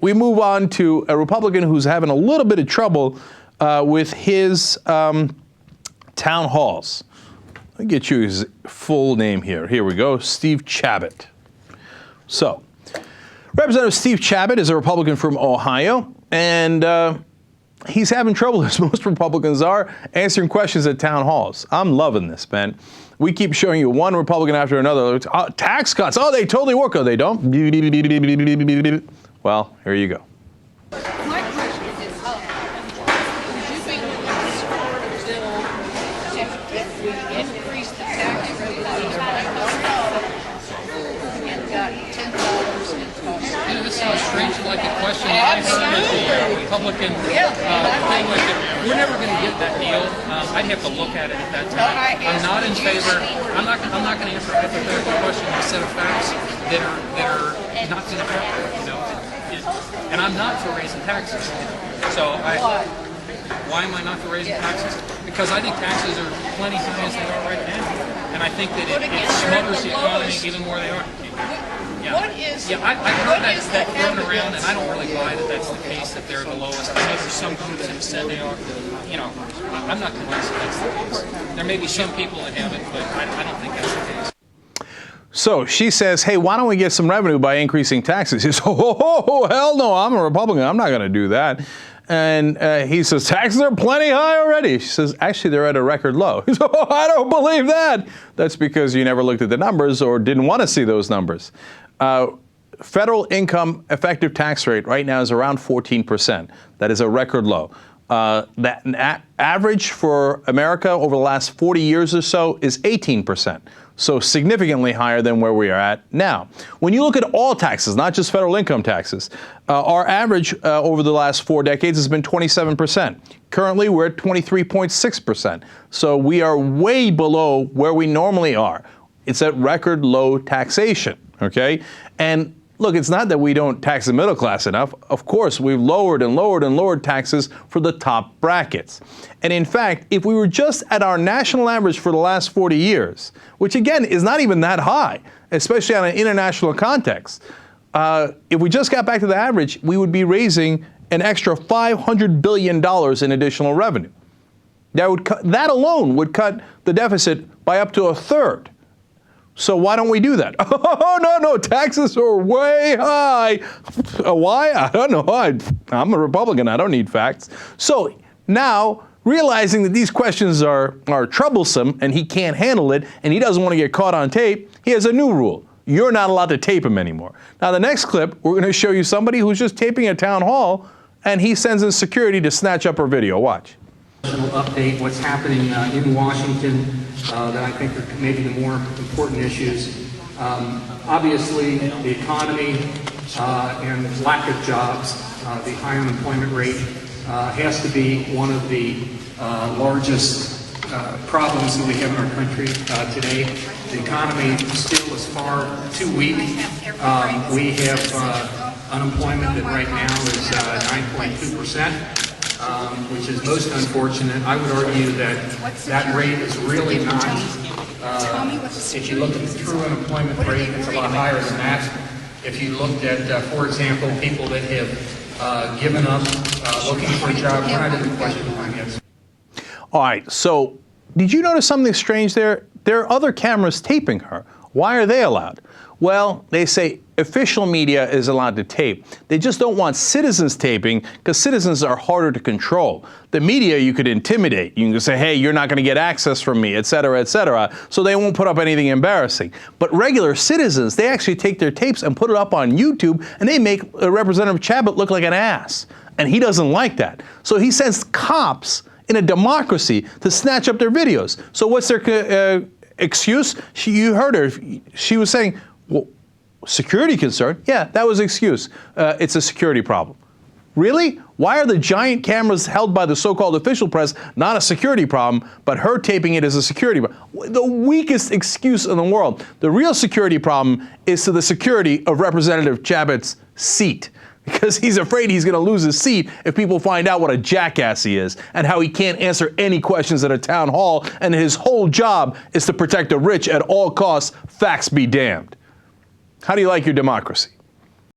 we move on to a Republican who's having a little bit of trouble with his town halls. I'll get you his full name here. Here we go, Steve Chabot. So, Representative Steve Chabot is a Republican from Ohio, and he's having trouble, as most Republicans are, answering questions at town halls. I'm loving this, man. We keep showing you one Republican after another. Tax cuts. Oh, they totally work. Oh, they don't? Well, here you go. My question is, would you be in support of the bill if we increase the tax rate and got $10 in cost? You know, this sounds strange, like a question I heard as a Republican thing. Like, we're never going to get that deal. I'd have to look at it at that time. I'm not in favor. I'm not going to answer a hypothetical question with a set of facts that are not going to happen. You know, and I'm not for raising taxes. So why am I not for raising taxes? Because I think taxes are plenty high as they are right now, and I think that it smothers the economy even more they are. I've heard that thrown around, and I don't really buy that that's the case, that they're the lowest. I know there's some groups that have said they are. You know, I'm not convinced that that's the case. There may be some people that have it, but I don't think that's the case. So she says, hey, why don't we get some revenue by increasing taxes? He says, oh, hell no, I'm a Republican. I'm not going to do that. And he says, taxes are plenty high already. She says, actually, they're at a record low. He says, oh, I don't believe that. That's because you never looked at the numbers or didn't want to see those numbers. Federal income effective tax rate right now is around 14%. That is a record low. That average for America over the last 40 years or so is 18%. So significantly higher than where we are at now. When you look at all taxes, not just federal income taxes, our average over the last 4 decades has been 27%. Currently, we're at 23.6%. So we are way below where we normally are. It's at record low taxation, okay? And look, it's not that we don't tax the middle class enough. Of course, we've lowered and lowered and lowered taxes for the top brackets. And in fact, if we were just at our national average for the last 40 years, which again is not even that high, especially on an international context, if we just got back to the average, we would be raising an extra $500 billion in additional revenue. That alone would cut the deficit by up to a third. So why don't we do that? Oh, no, taxes are way high. Why? I don't know. I'm a Republican. I don't need facts. So now, realizing that these questions are troublesome and he can't handle it and he doesn't want to get caught on tape, he has a new rule. You're not allowed to tape him anymore. Now, the next clip, we're going to show you somebody who's just taping a town hall and he sends in security to snatch up her video. Watch. Update what's happening in Washington that I think are maybe the more important issues. Obviously, the economy and lack of jobs, the high unemployment rate has to be one of the largest problems that we have in our country today. The economy still is far too weak. We have unemployment that right now is 9.2%. Which is most unfortunate. I would argue that rate is really not, if you look at the true unemployment rate, it's a lot higher than that. If you looked at, for example, people that have given up looking for a job, we're not even questioning yet. All right, so did you notice something strange there? There are other cameras taping her. Why are they allowed? Well, they say official media is allowed to tape. They just don't want citizens taping because citizens are harder to control. The media you could intimidate. You can say, hey, you're not going to get access from me, et cetera, so they won't put up anything embarrassing. But regular citizens, they actually take their tapes and put it up on YouTube, and they make Representative Chabot look like an ass. And he doesn't like that. So he sends cops in a democracy to snatch up their videos. So what's their excuse? You heard her. She was saying, well, security concern? Yeah, that was an excuse. It's a security problem. Really? Why are the giant cameras held by the so-called official press not a security problem, but her taping it is a security problem? The weakest excuse in the world. The real security problem is to the security of Representative Chabot's seat, because he's afraid he's going to lose his seat if people find out what a jackass he is and how he can't answer any questions at a town hall, and his whole job is to protect the rich at all costs. Facts be damned. How do you like your democracy?